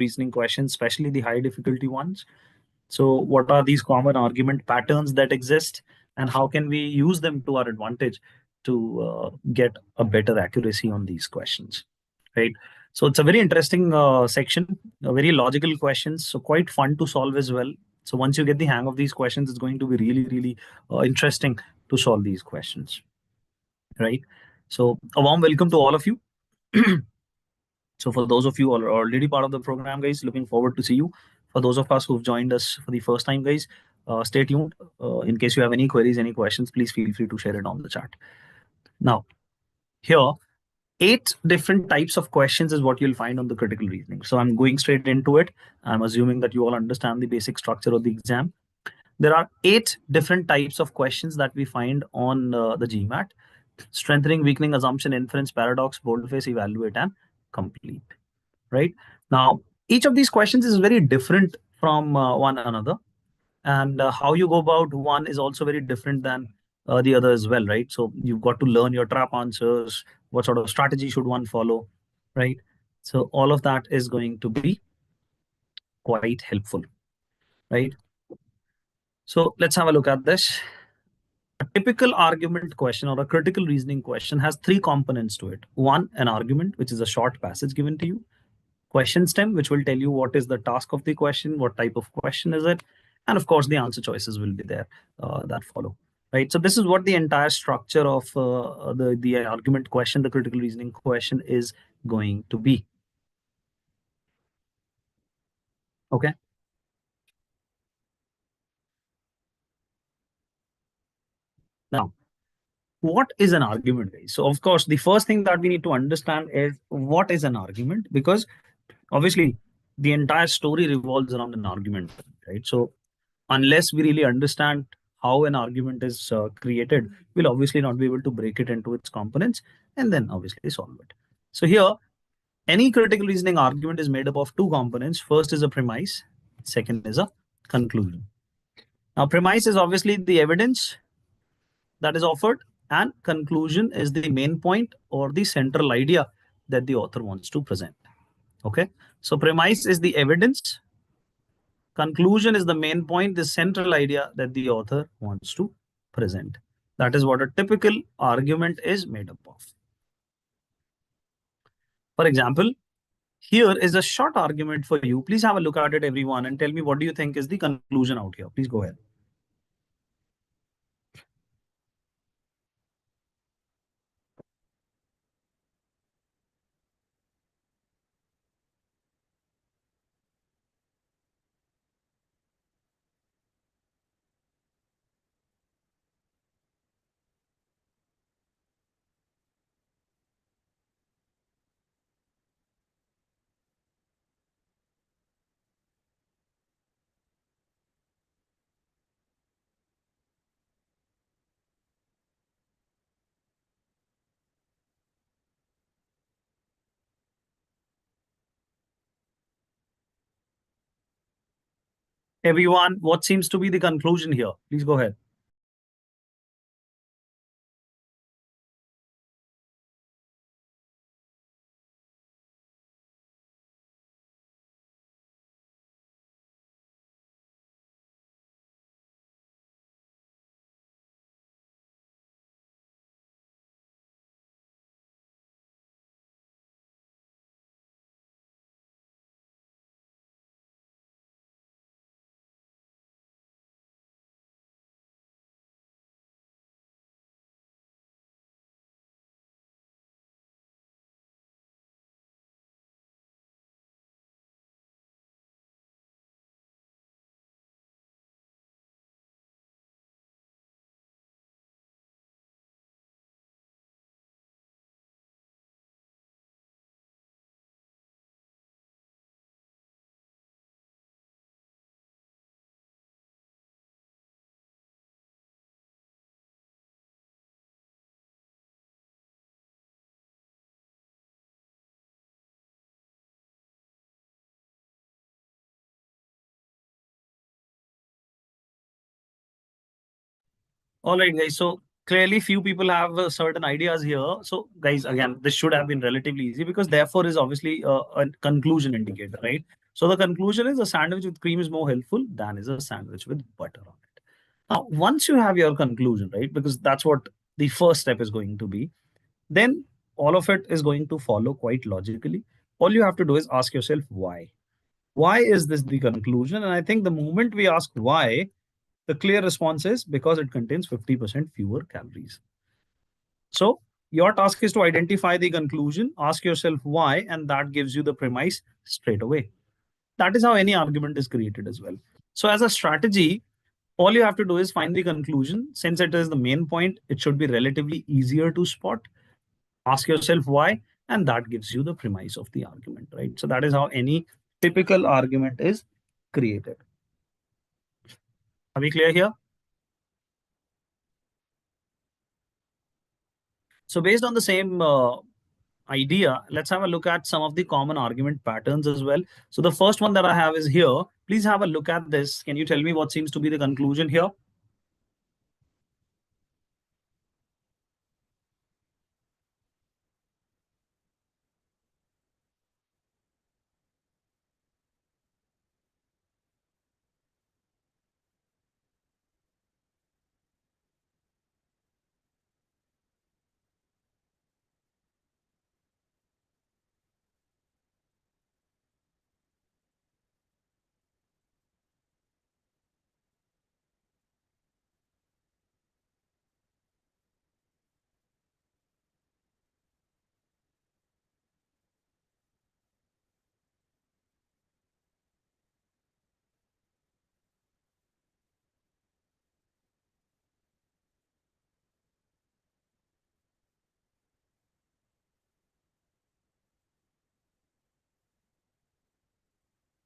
reasoning questions, especially the high difficulty ones. So what are these common argument patterns that exist, and how can we use them to our advantage to get a better accuracy on these questions, right? So it's a very interesting section, very logical questions, so quite fun to solve as well. So once you get the hang of these questions, it's going to be really, really interesting to solve these questions, right? So a warm welcome to all of you. So for those of you who are already part of the program, guys, looking forward to see you. For those of us who've joined us for the first time, guys, stay tuned. In case you have any queries, any questions, please feel free to share it on the chat. Now, here, 8 different types of questions is what you'll find on the critical reasoning. So I'm going straight into it. I'm assuming that you all understand the basic structure of the exam. There are 8 different types of questions that we find on the GMAT: strengthening, weakening, assumption, inference, paradox, boldface, evaluate, and complete. Right now, each of these questions is very different from one another, and how you go about one is also very different than the other as well, right? So you've got to learn your trap answers, what sort of strategy should one follow, right? So all of that is going to be quite helpful, right? So let's have a look at this. A typical argument question or a critical reasoning question has 3 components to it. One, an argument, which is a short passage given to you. Question stem, which will tell you what is the task of the question, what type of question is it, and of course the answer choices will be there that follow, right? So this is what the entire structure of the argument question, the critical reasoning question, is going to be. Okay. Now, what is an argument, guys? So of course, the first thing that we need to understand is what is an argument, because obviously the entire story revolves around an argument, right? So unless we really understand how an argument is created, we'll obviously not be able to break it into its components and then obviously solve it. So here, any critical reasoning argument is made up of 2 components. First is a premise, second is a conclusion. Now, premise is obviously the evidence that is offered, and conclusion is the main point or the central idea that the author wants to present. Okay, so premise is the evidence, conclusion is the main point, the central idea that the author wants to present. That is what a typical argument is made up of. For example, here is a short argument for you. Please have a look at it, everyone, and tell me what do you think is the conclusion out here. Please go ahead. Everyone, what seems to be the conclusion here? Please go ahead. All right, guys. So clearly, few people have certain ideas here. So, guys, again, this should have been relatively easy because therefore is obviously a conclusion indicator, right? So the conclusion is a sandwich with cream is more helpful than is a sandwich with butter on it. Now, once you have your conclusion, right, because that's what the first step is going to be, then all of it is going to follow quite logically. All you have to do is ask yourself why. Why is this the conclusion? And I think the moment we ask why, the clear response is because it contains 50% fewer calories. So your task is to identify the conclusion, ask yourself why, and that gives you the premise straight away. That is how any argument is created as well. So as a strategy, all you have to do is find the conclusion. Since it is the main point, it should be relatively easier to spot. Ask yourself why, and that gives you the premise of the argument, right? So that is how any typical argument is created. Are we clear here? So based on the same idea, let's have a look at some of the common argument patterns as well. So the first one that I have is here. Please have a look at this. Can you tell me what seems to be the conclusion here?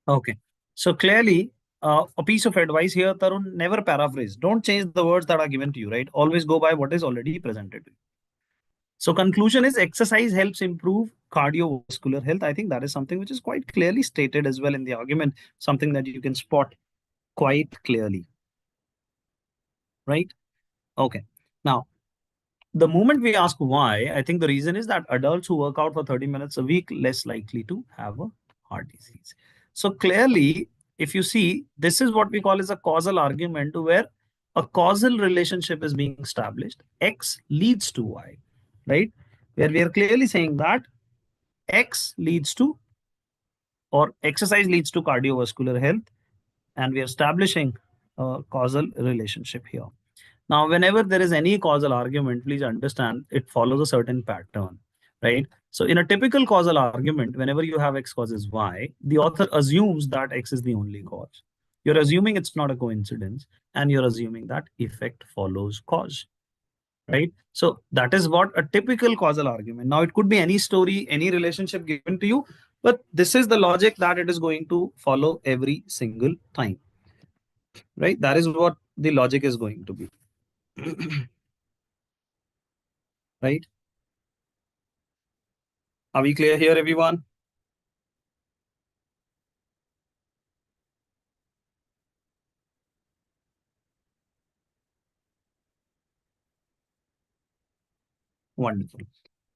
Okay. So clearly, a piece of advice here, Tarun, never paraphrase. Don't change the words that are given to you, right? Always go by what is already presented to you. So conclusion is exercise helps improve cardiovascular health. I think that is something which is quite clearly stated as well in the argument, something that you can spot quite clearly, right? Okay. Now, the moment we ask why, I think the reason is that adults who work out for 30 minutes a week less likely to have a heart disease. So clearly, if you see, this is what we call as a causal argument where a causal relationship is being established. X leads to Y, right? Where we are clearly saying that X leads to or exercise leads to cardiovascular health, and we are establishing a causal relationship here. Now, whenever there is any causal argument, please understand it follows a certain pattern, right? So, in a typical causal argument, whenever you have X causes Y, the author assumes that X is the only cause. You're assuming it's not a coincidence, and you're assuming that effect follows cause, right? So, that is what a typical causal argument. Now, it could be any story, any relationship given to you, but this is the logic that it is going to follow every single time, right? That is what the logic is going to be, right? Are we clear here, everyone? Wonderful.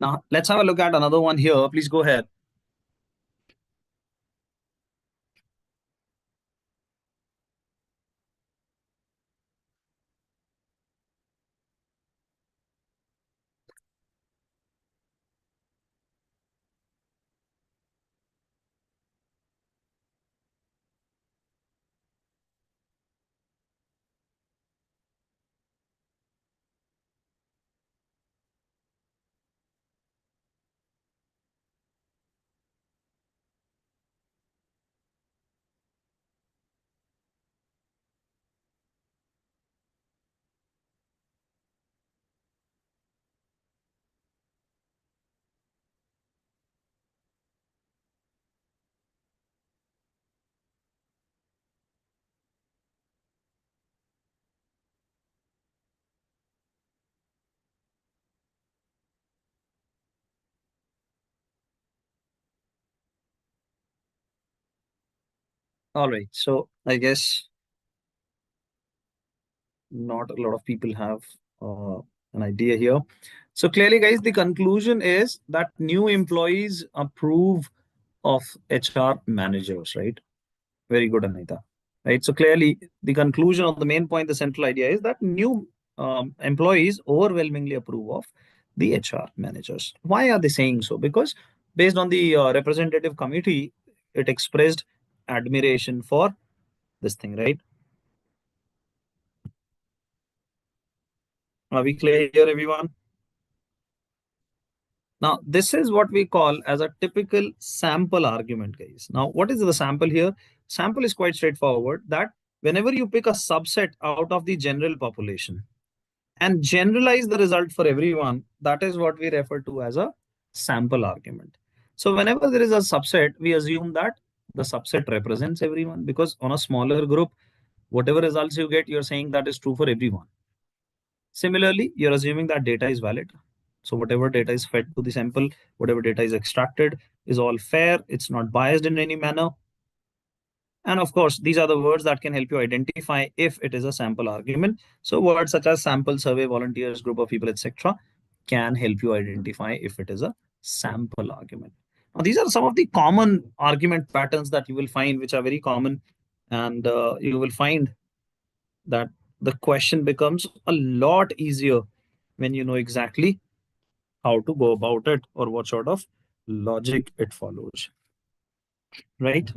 Now, let's have a look at another one here. Please go ahead. All right. So I guess not a lot of people have an idea here. So clearly, guys, the conclusion is that new employees approve of HR managers, right? Very good, Anita. Right. So clearly, the conclusion of the main point, the central idea is that new employees overwhelmingly approve of the HR managers. Why are they saying so? Because based on the representative committee, it expressed admiration for this thing, right? Are we clear here, everyone? Now, this is what we call as a typical sample argument, guys. Now, what is the sample here? Sample is quite straightforward that whenever you pick a subset out of the general population and generalize the result for everyone, that is what we refer to as a sample argument. So, whenever there is a subset, we assume that the subset represents everyone because on a smaller group, whatever results you get, you're saying that is true for everyone. Similarly, you're assuming that data is valid. So whatever data is fed to the sample, whatever data is extracted is all fair. It's not biased in any manner. And of course, these are the words that can help you identify if it is a sample argument. So words such as sample, survey, volunteers, group of people, etc., can help you identify if it is a sample argument. Now, these are some of the common argument patterns that you will find, which are very common, and you will find that the question becomes a lot easier when you know exactly how to go about it or what sort of logic it follows, right?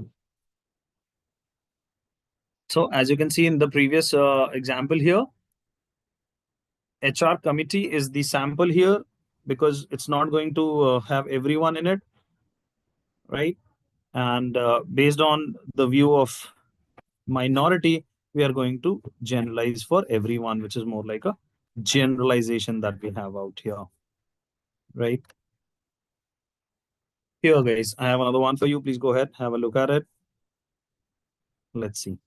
So as you can see in the previous example here, HR committee is the sample here because it's not going to have everyone in it, right? And based on the view of minority, we are going to generalize for everyone, which is more like a generalization that we have out here, right? Here, guys, I have another one for you. Please go ahead, have a look at it. Let's see.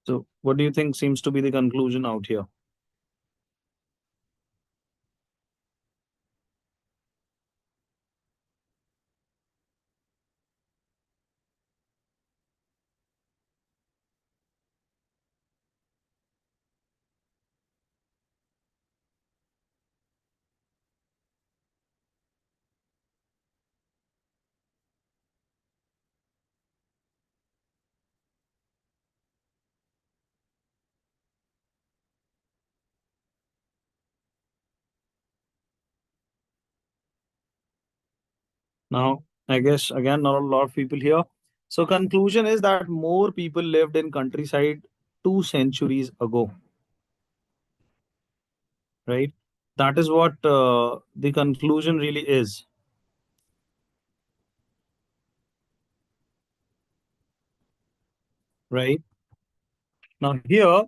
So, what do you think seems to be the conclusion out here? Now, I guess again, not a lot of people here. So, conclusion is that more people lived in countryside 2 centuries ago, right? That is what the conclusion really is, right? Now, here,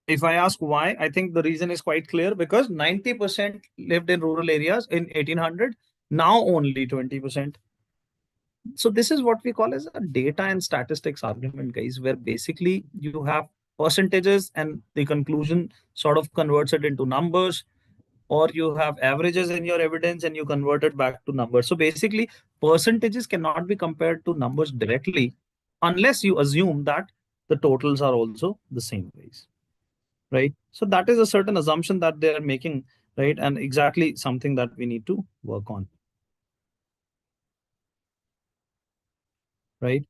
if I ask why, I think the reason is quite clear because 90% lived in rural areas in 1800, now only 20%. So this is what we call as a data and statistics argument, guys, where basically you have percentages and the conclusion sort of converts it into numbers, or you have averages in your evidence and you convert it back to numbers. So basically, percentages cannot be compared to numbers directly unless you assume that the totals are also the same ways, right? So that is a certain assumption that they are making, right? And exactly something that we need to work on, right?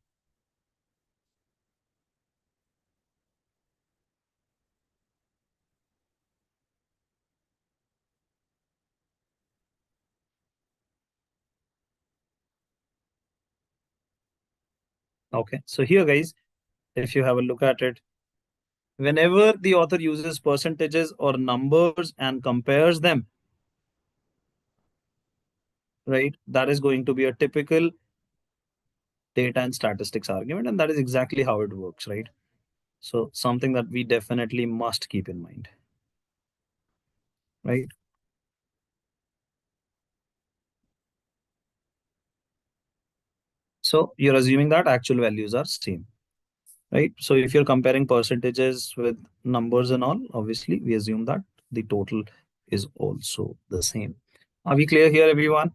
Okay. So here, guys, if you have a look at it, whenever the author uses percentages or numbers and compares them, right, that is going to be a typical data and statistics argument. And that is exactly how it works, right? So something that we definitely must keep in mind, right? So you're assuming that actual values are same, right? So if you're comparing percentages with numbers and all, obviously we assume that the total is also the same. Are we clear here, everyone?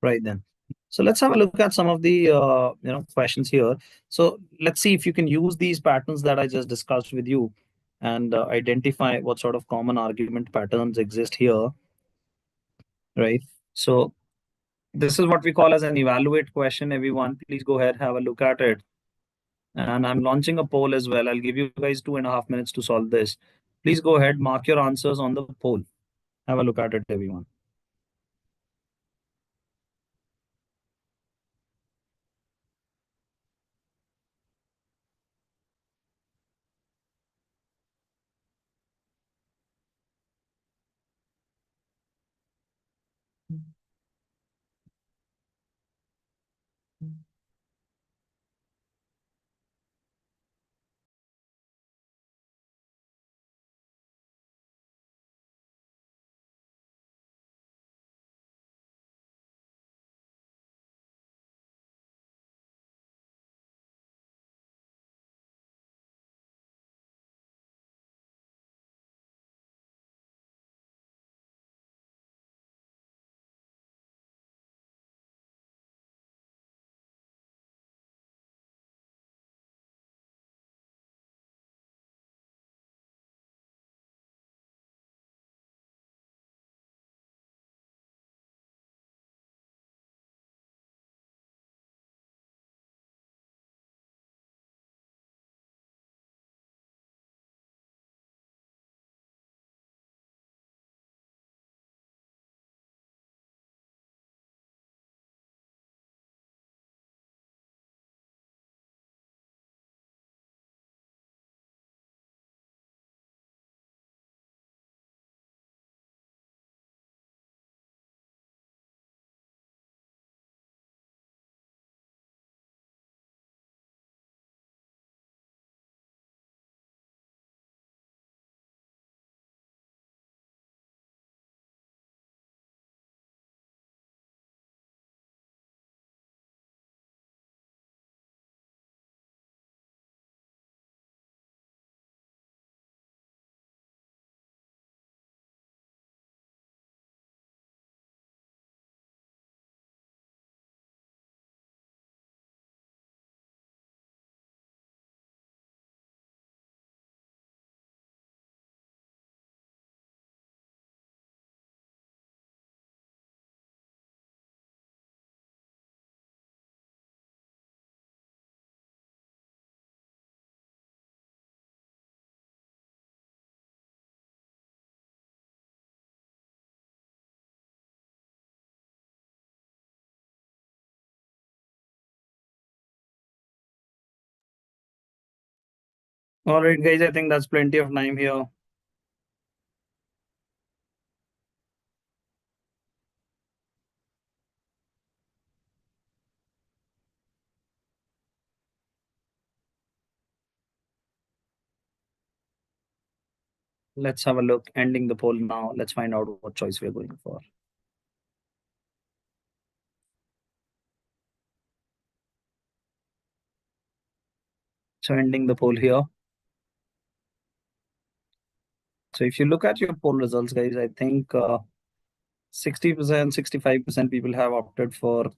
Right then. So let's have a look at some of the questions here. So let's see if you can use these patterns that I just discussed with you and identify what sort of common argument patterns exist here, right? So this is what we call as an evaluate question, everyone. Please go ahead, have a look at it. And I'm launching a poll as well. I'll give you guys 2.5 minutes to solve this. Please go ahead, mark your answers on the poll. Have a look at it, everyone. All right, guys, I think that's plenty of time here. Let's have a look. Ending the poll now. Let's find out what choice we're going for. So ending the poll here. So if you look at your poll results, guys, I think 60%, 65% people have opted for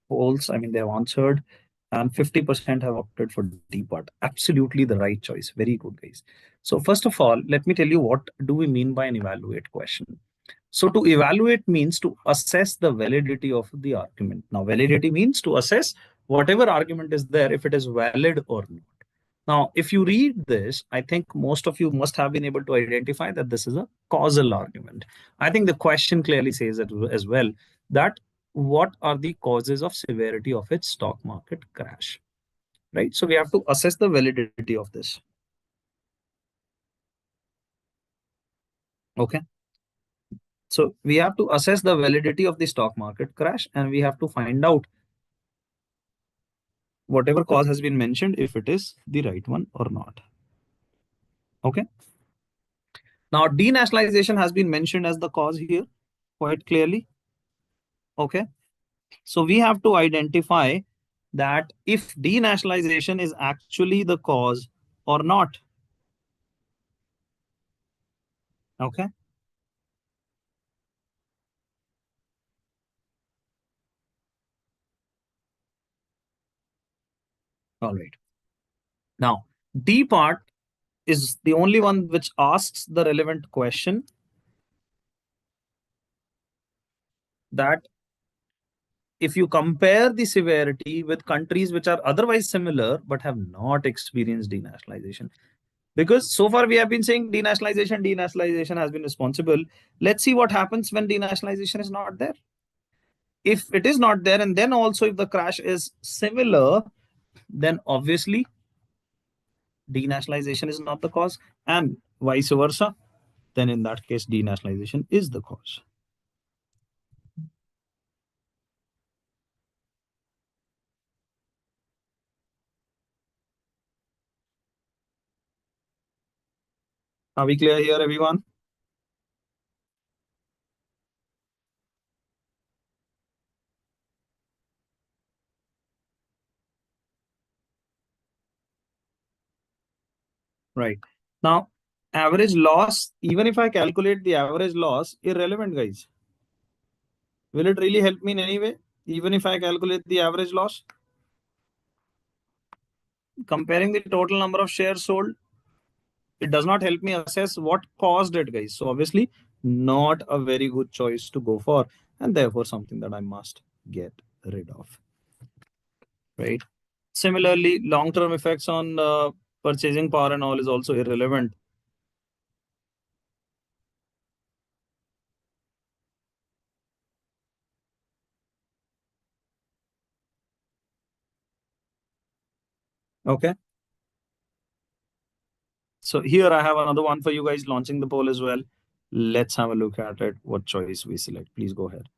polls. I mean, they have answered, and 50% have opted for D part. Absolutely the right choice. Very good, guys. So first of all, let me tell you what do we mean by an evaluate question. So to evaluate means to assess the validity of the argument. Now, validity means to assess whatever argument is there, if it is valid or not. Now, if you read this, I think most of you must have been able to identify that this is a causal argument. I think the question clearly says it as well, that what are the causes of severity of its stock market crash, right? So we have to assess the validity of this. Okay. So we have to assess the validity of the stock market crash, and we have to find out whatever cause has been mentioned, if it is the right one or not. Okay. Now, denationalization has been mentioned as the cause here quite clearly. Okay. So we have to identify that if denationalization is actually the cause or not. Okay. All right. Now, D part is the only one which asks the relevant question that if you compare the severity with countries which are otherwise similar but have not experienced denationalization, because so far we have been saying denationalization has been responsible. Let's see what happens when denationalization is not there. If it is not there, and then also if the crash is similar, then obviously denationalization is not the cause, and vice versa, then in that case denationalization is the cause. Are we clear here, everyone? Right. Now, average loss, even if I calculate the average loss, irrelevant, guys. Will it really help me in any way? Even if I calculate the average loss, comparing the total number of shares sold, it does not help me assess what caused it, guys. So obviously, not a very good choice to go for, and therefore something that I must get rid of. Right. Similarly, long-term effects on purchasing power and all is also irrelevant. Okay. So here I have another one for you guys launching the poll as well. Let's have a look at it. What choice we select. Please go ahead.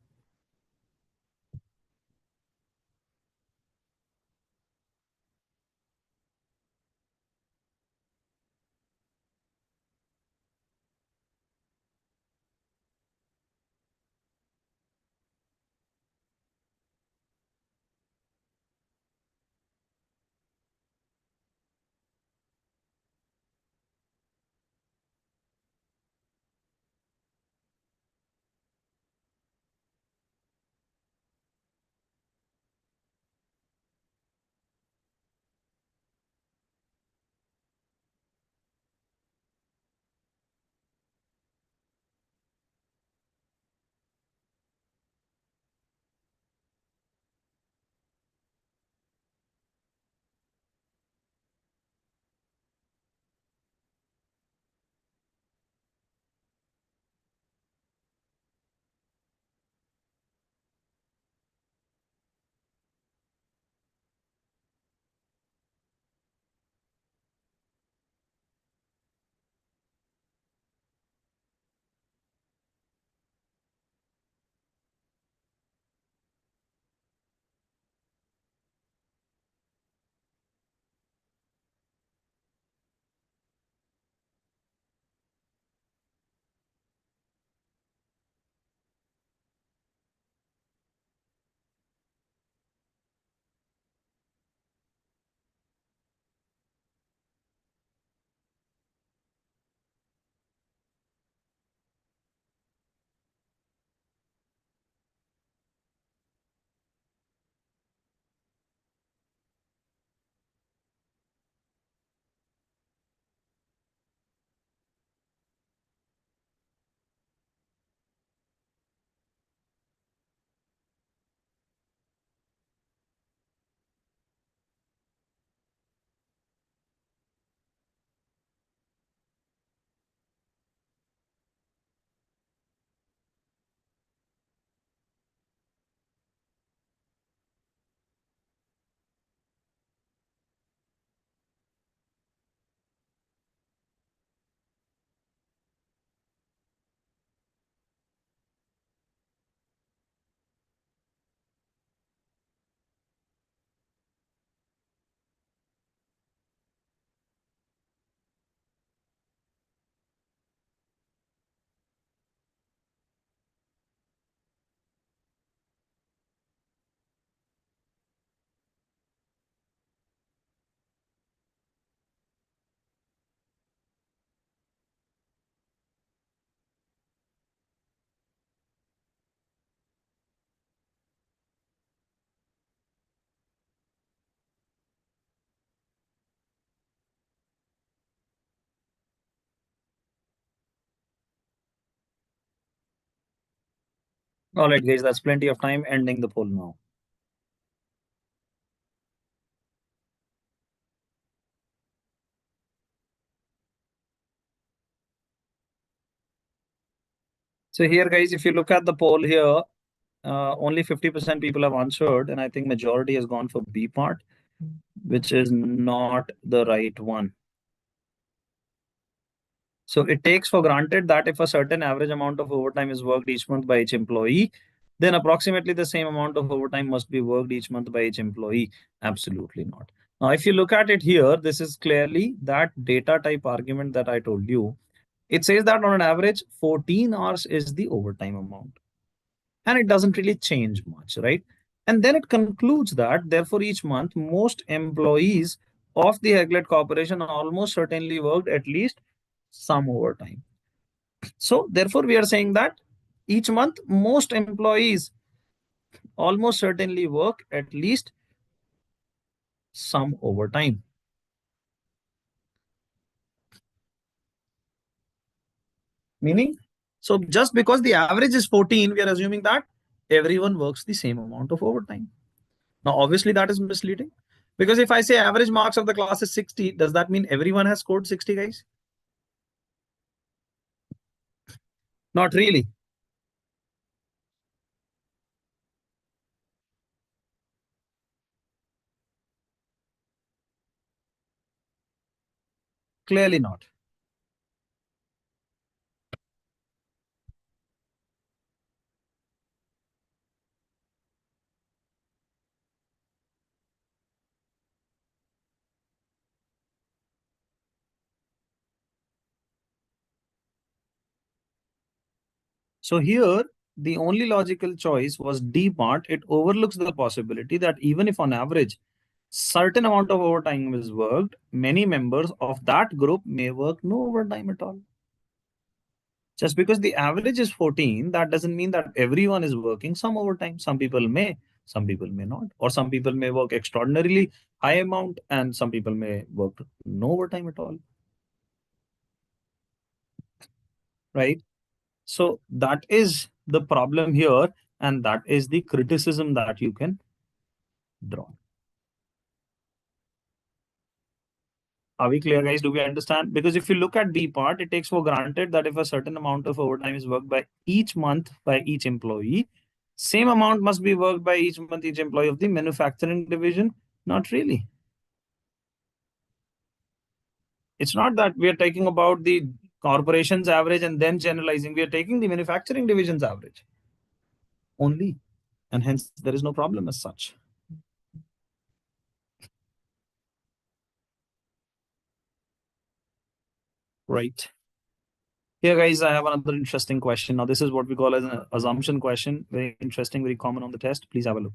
All right, guys, that's plenty of time. Ending the poll now. So here, guys, if you look at the poll here, only 50% people have answered, and I think majority has gone for B part, which is not the right one. So it takes for granted that if a certain average amount of overtime is worked each month by each employee, then approximately the same amount of overtime must be worked each month by each employee. Absolutely not. Now, if you look at it here, this is clearly that data type argument that I told you. It says that on an average, 14 hours is the overtime amount. And it doesn't really change much, right? And then it concludes that, therefore, each month, most employees of the Heglet Corporation almost certainly worked at least some overtime. So, therefore, we are saying that each month, most employees almost certainly work at least some overtime. Meaning, so just because the average is 14, we are assuming that everyone works the same amount of overtime. Now, obviously, that is misleading because if I say average marks of the class is 60, does that mean everyone has scored 60, guys? Not really. Clearly not. So here, the only logical choice was D part. It overlooks the possibility that even if on average, certain amount of overtime is worked, many members of that group may work no overtime at all. Just because the average is 14, that doesn't mean that everyone is working some overtime. Some people may not, or some people may work extraordinarily high amount, and some people may work no overtime at all, right? So that is the problem here, and that is the criticism that you can draw. Are we clear, guys? Do we understand? Because if you look at B part, it takes for granted that if a certain amount of overtime is worked by each month by each employee, same amount must be worked by each month each employee of the manufacturing division. Not really. It's not that we are taking about the corporation's average and then generalizing. We are taking the manufacturing division's average only, and hence there is no problem as such. Right. Here, guys, I have another interesting question. Now, this is what we call as an assumption question. Very interesting, very common on the test. Please have a look.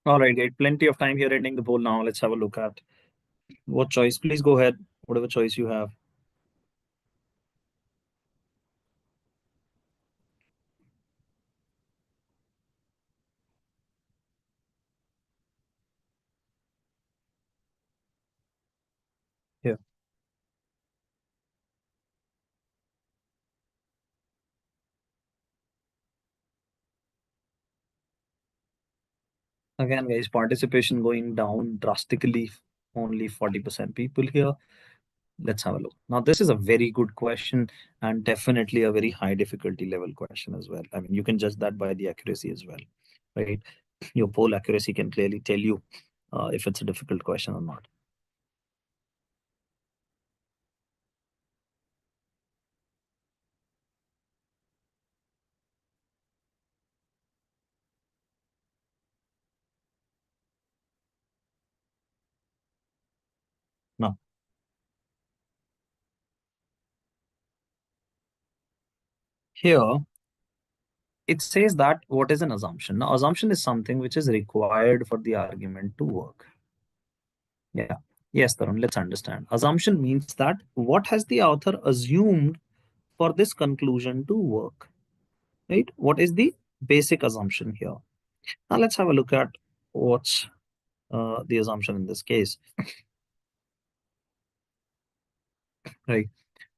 All right, great. Plenty of time here ending the poll now. Let's have a look at what choice. Please go ahead, whatever choice you have. Here. Again, guys, participation going down drastically. Only 40% people here. Let's have a look. Now, this is a very good question and definitely a very high difficulty level question as well. I mean, you can judge that by the accuracy as well, right? Your poll accuracy can clearly tell you if it's a difficult question or not. Now, here it says that what is an assumption? Now, assumption is something which is required for the argument to work. Yeah. Yes, Tarun, let's understand. Assumption means that what has the author assumed for this conclusion to work, right? What is the basic assumption here? Now, let's have a look at what's the assumption in this case, right?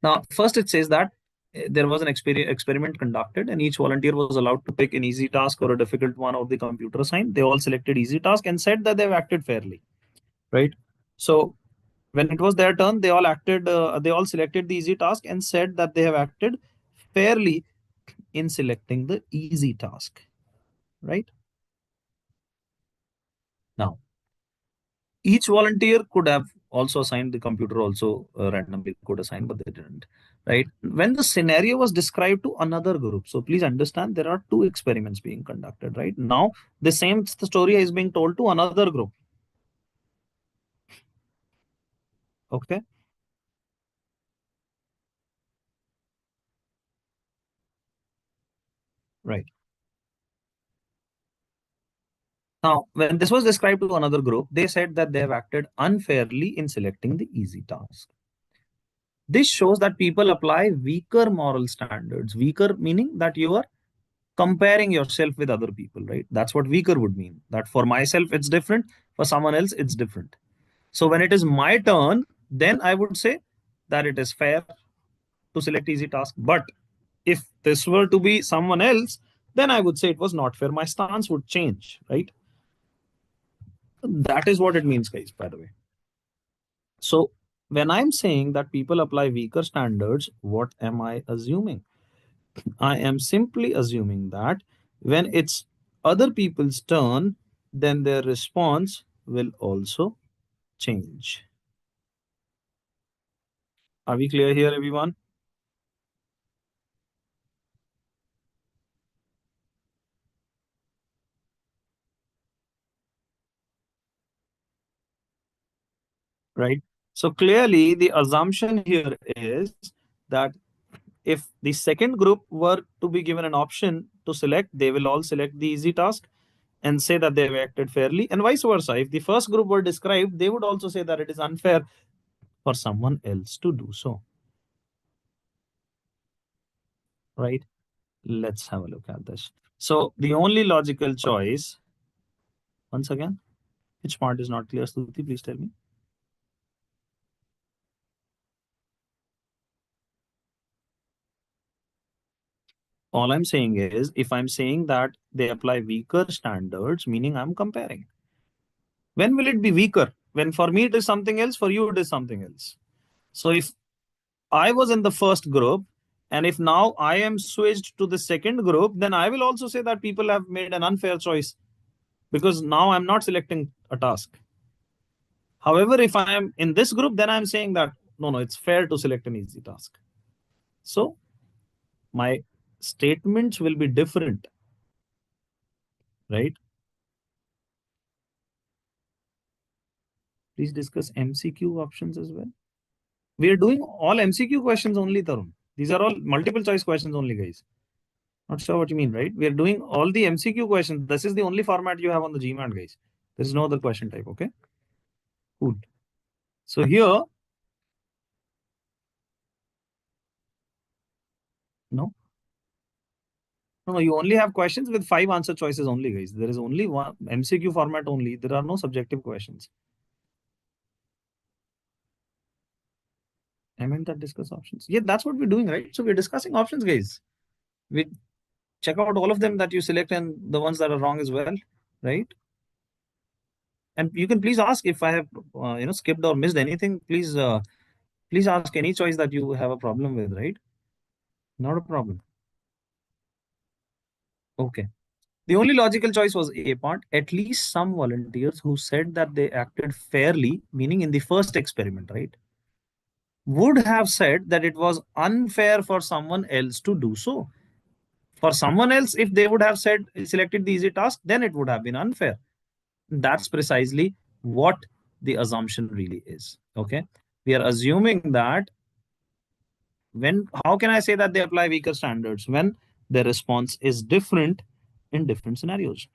Now, first it says that there was an experiment conducted and each volunteer was allowed to pick an easy task or a difficult one of the computer assigned. They all selected easy task and said that they've acted fairly, right? So when it was their turn, they all selected the easy task and said that they have acted fairly in selecting the easy task, right? Now, each volunteer could have also assigned the computer also randomly could assign, but they didn't, right? When the scenario was described to another group, so please understand there are two experiments being conducted, right? Now, the same story is being told to another group, okay? Right. Now, when this was described to another group, they said that they have acted unfairly in selecting the easy task. This shows that people apply weaker moral standards. Weaker meaning that you are comparing yourself with other people, right? That's what weaker would mean. That for myself, it's different. For someone else, it's different. So when it is my turn, then I would say that it is fair to select easy task. But if this were to be someone else, then I would say it was not fair. My stance would change, right? That is what it means, guys, by the way. So when I'm saying that people apply weaker standards, what am I assuming? I am simply assuming that when it's other people's turn, then their response will also change. Are we clear here, everyone? Right? So clearly, the assumption here is that if the second group were to be given an option to select, they will all select the easy task and say that they have acted fairly, and vice versa. If the first group were described, they would also say that it is unfair for someone else to do so. Right? Let's have a look at this. So the only logical choice, once again, which part is not clear, Stuti? Please tell me. All I'm saying is, if I'm saying that they apply weaker standards, meaning I'm comparing. When will it be weaker? When for me it is something else, for you it is something else. So if I was in the first group, and if now I am switched to the second group, then I will also say that people have made an unfair choice because now I'm not selecting a task. However, if I am in this group, then I'm saying that no, it's fair to select an easy task. So my statements will be different, right? Please discuss MCQ options as well. We are doing all MCQ questions only, Tarun. These are all multiple choice questions only, guys. Not sure what you mean, right? We are doing all the MCQ questions. This is the only format you have on the GMAT, guys. There is no other question type. Okay, cool. So here, no, no, you only have questions with five answer choices only, guys. There is only one MCQ format only. There are no subjective questions. I meant that discuss options. Yeah, that's what we're doing, right? So we're discussing options, guys. We check out all of them that you select and the ones that are wrong as well, right? And you can please ask if I have, skipped or missed anything. Please ask any choice that you have a problem with, right? Not a problem. Okay. The only logical choice was A part. At least some volunteers who said that they acted fairly, meaning in the first experiment, right, would have said that it was unfair for someone else to do so. For someone else, if they would have said selected the easy task, then it would have been unfair. That's precisely what the assumption really is. Okay. We are assuming that when, how can I say that they apply weaker standards? When the response is different in different scenarios.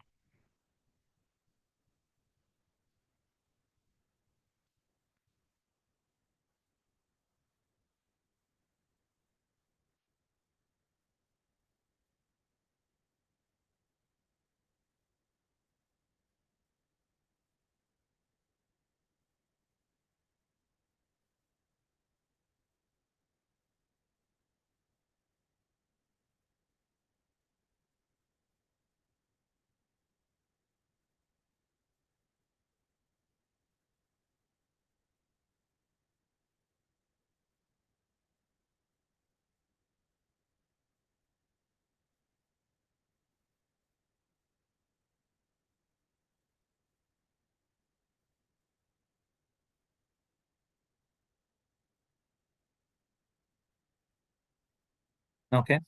Okay.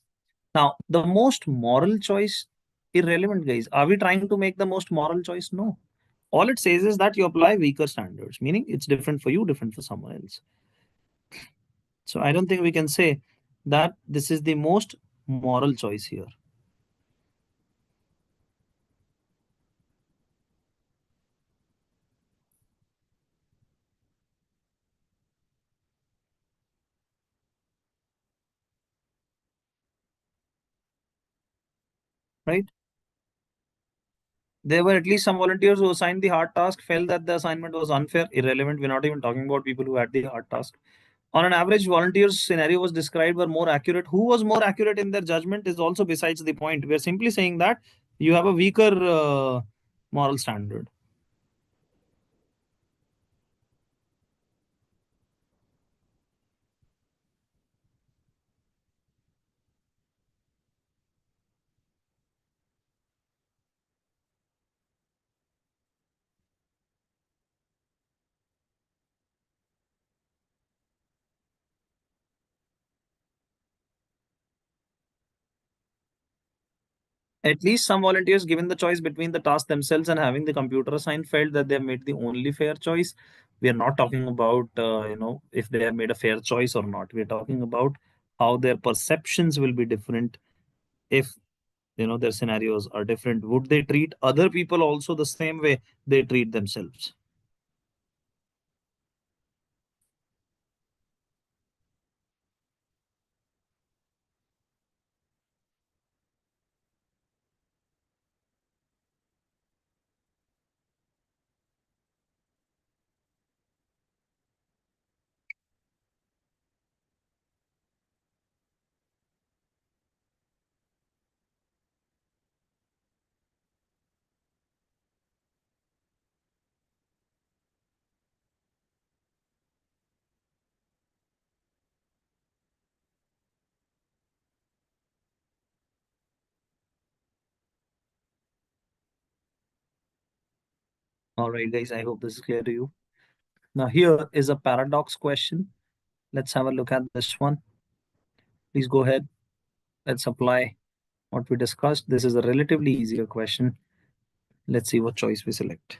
Now, the most moral choice, irrelevant, guys. Are we trying to make the most moral choice? No. All it says is that you apply weaker standards, meaning it's different for you, different for someone else. So I don't think we can say that this is the most moral choice here, right? There were at least some volunteers who assigned the hard task, felt that the assignment was unfair, irrelevant. We're not even talking about people who had the hard task. On an average, volunteers' scenario was described were more accurate. Who was more accurate in their judgment is also besides the point. We're simply saying that you have a weaker moral standard. At least some volunteers, given the choice between the task themselves and having the computer assigned, felt that they have made the only fair choice. We are not talking about, if they have made a fair choice or not. We're talking about how their perceptions will be different if, their scenarios are different. Would they treat other people also the same way they treat themselves? All right, guys, I hope this is clear to you. Now, here is a paradox question. Let's have a look at this one. Please go ahead. Let's apply what we discussed. This is a relatively easier question. Let's see what choice we select.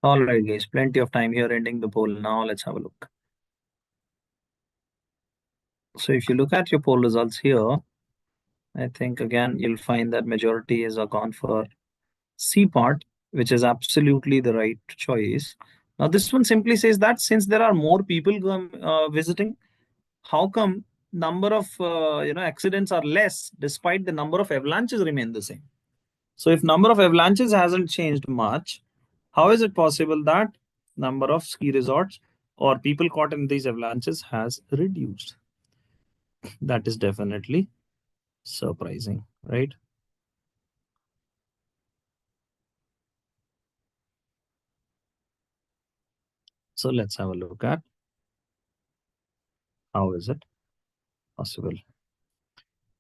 All right, guys, plenty of time here ending the poll. Now let's have a look. So if you look at your poll results here, I think again you'll find that majority is gone for C part, which is absolutely the right choice. Now this one simply says that since there are more people visiting, how come number of accidents are less despite the number of avalanches remain the same? So if number of avalanches hasn't changed much, how is it possible that number of ski resorts or people caught in these avalanches has reduced? That is definitely surprising, right? So let's have a look at how is it possible.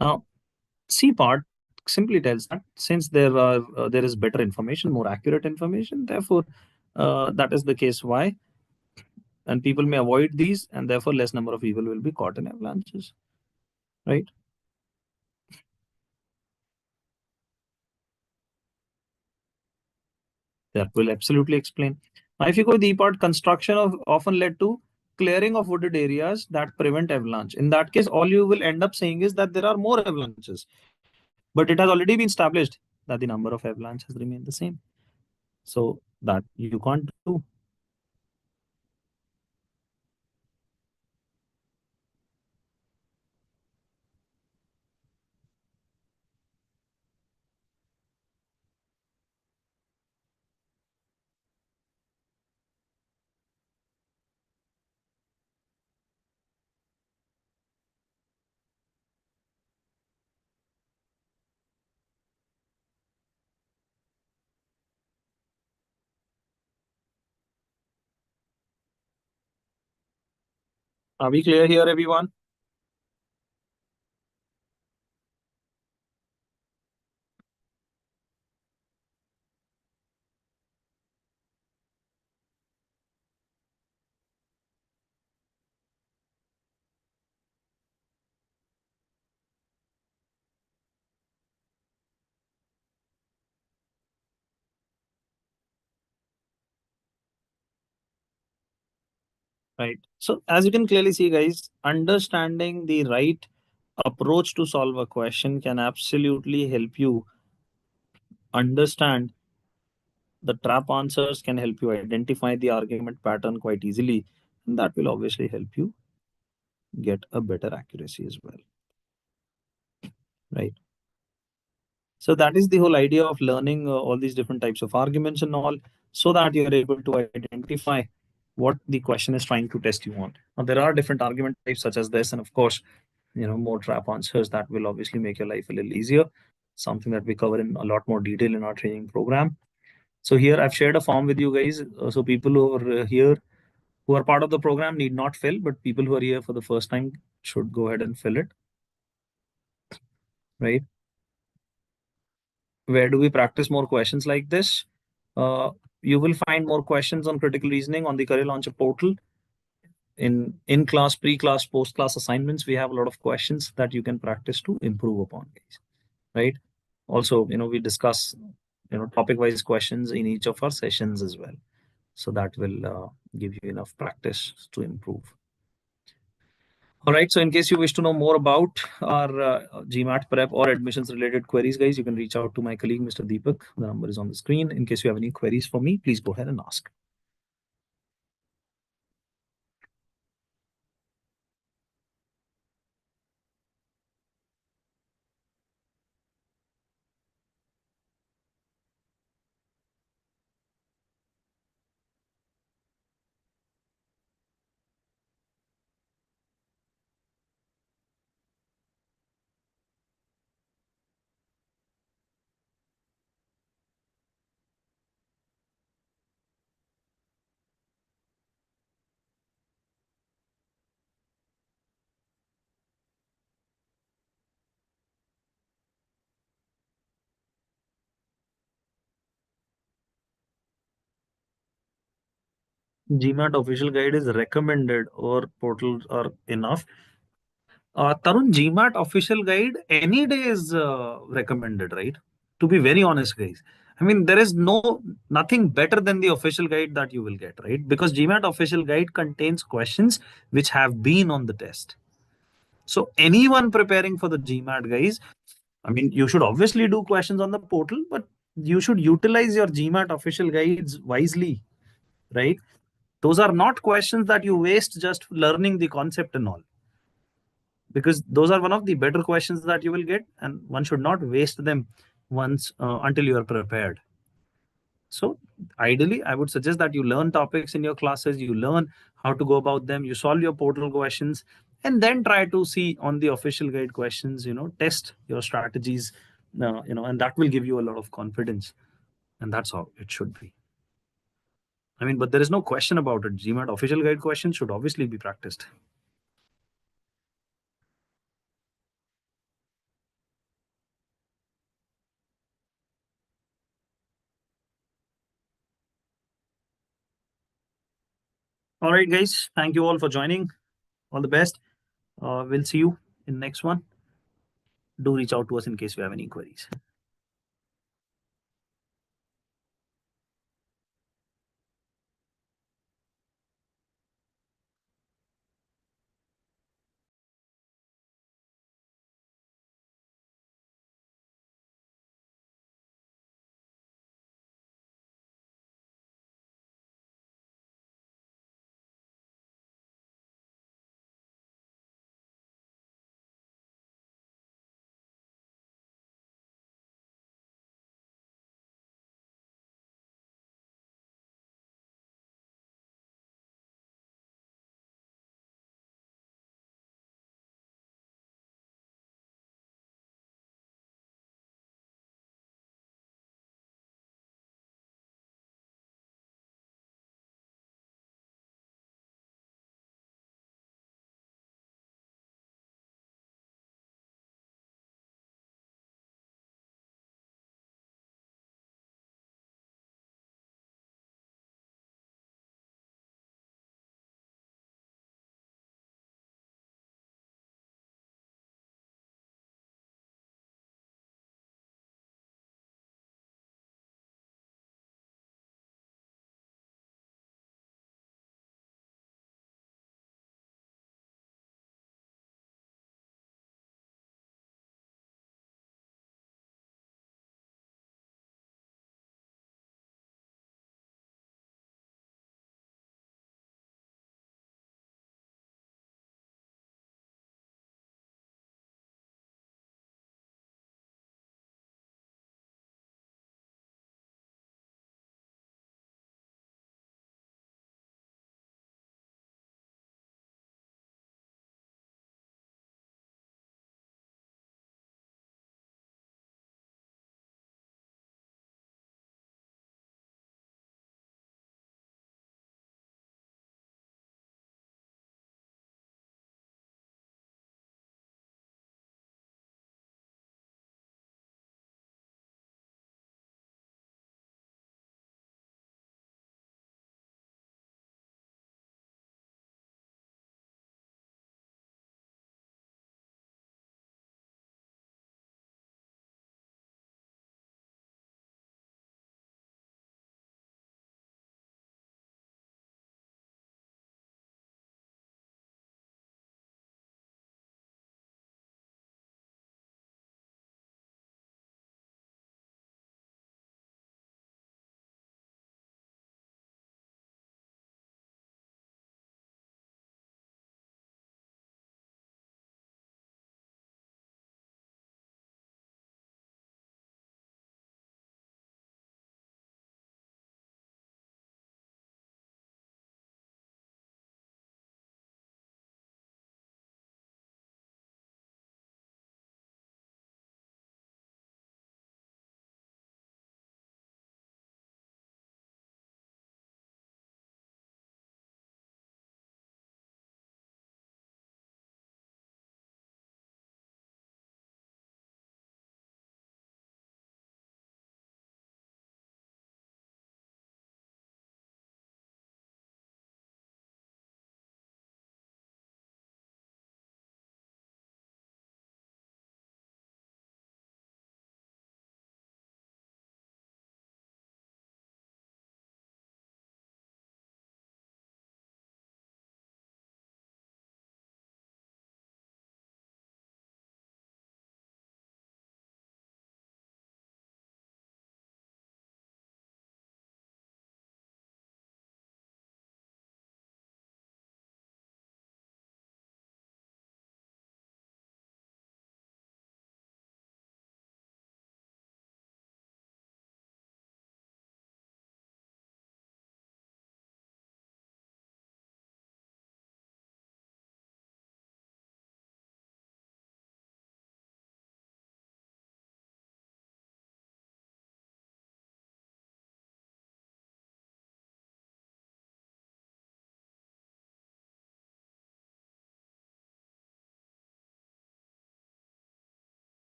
Now, C part simply tells that since there is better information, more accurate information, therefore that is the case why, and people may avoid these, and therefore less number of people will be caught in avalanches, right? That will absolutely explain. Now, if you go to the part, construction of often led to clearing of wooded areas that prevent avalanche. In that case, all you will end up saying is that there are more avalanches, but it has already been established that the number of avalanches remain the same. So that you can't do. Are we clear here, everyone? Right. So as you can clearly see, guys, understanding the right approach to solve a question can absolutely help you understand the trap answers, can help you identify the argument pattern quite easily. And that will obviously help you get a better accuracy as well. Right. So that is the whole idea of learning all these different types of arguments and all, so that you're able to identify what the question is trying to test you on. Now, there are different argument types such as this, and of course, more trap answers that will obviously make your life a little easier. Something that we cover in a lot more detail in our training program. So here I've shared a form with you guys. So people who are here, who are part of the program, need not fill, but people who are here for the first time should go ahead and fill it. Right. Where do we practice more questions like this? Uh, you will find more questions on critical reasoning on the Career Launcher portal. In class, pre-class, post-class assignments, we have a lot of questions that you can practice to improve upon, guys. Right. Also, we discuss topic-wise questions in each of our sessions as well. So that will give you enough practice to improve. All right. So in case you wish to know more about our GMAT prep or admissions related queries, guys, you can reach out to my colleague, Mr. Deepak. The number is on the screen. In case you have any queries for me, please go ahead and ask. GMAT official guide is recommended or portals are enough. Tarun, GMAT official guide any day is recommended, right? To be very honest, guys. I mean, there is nothing better than the official guide that you will get, right? Because GMAT official guide contains questions which have been on the test. So anyone preparing for the GMAT, guys, I mean, you should obviously do questions on the portal, but you should utilize your GMAT official guides wisely, right? Those are not questions that you waste just learning the concept and all, because those are one of the better questions that you will get, and one should not waste them once until you are prepared. So ideally, I would suggest that you learn topics in your classes, you learn how to go about them, you solve your portal questions, and then try to see on the official guide questions, test your strategies, and that will give you a lot of confidence. And that's how it should be. I mean, but there is no question about it. GMAT official guide questions should obviously be practiced. All right, guys. Thank you all for joining. All the best. We'll see you in next one. Do reach out to us in case you have any queries.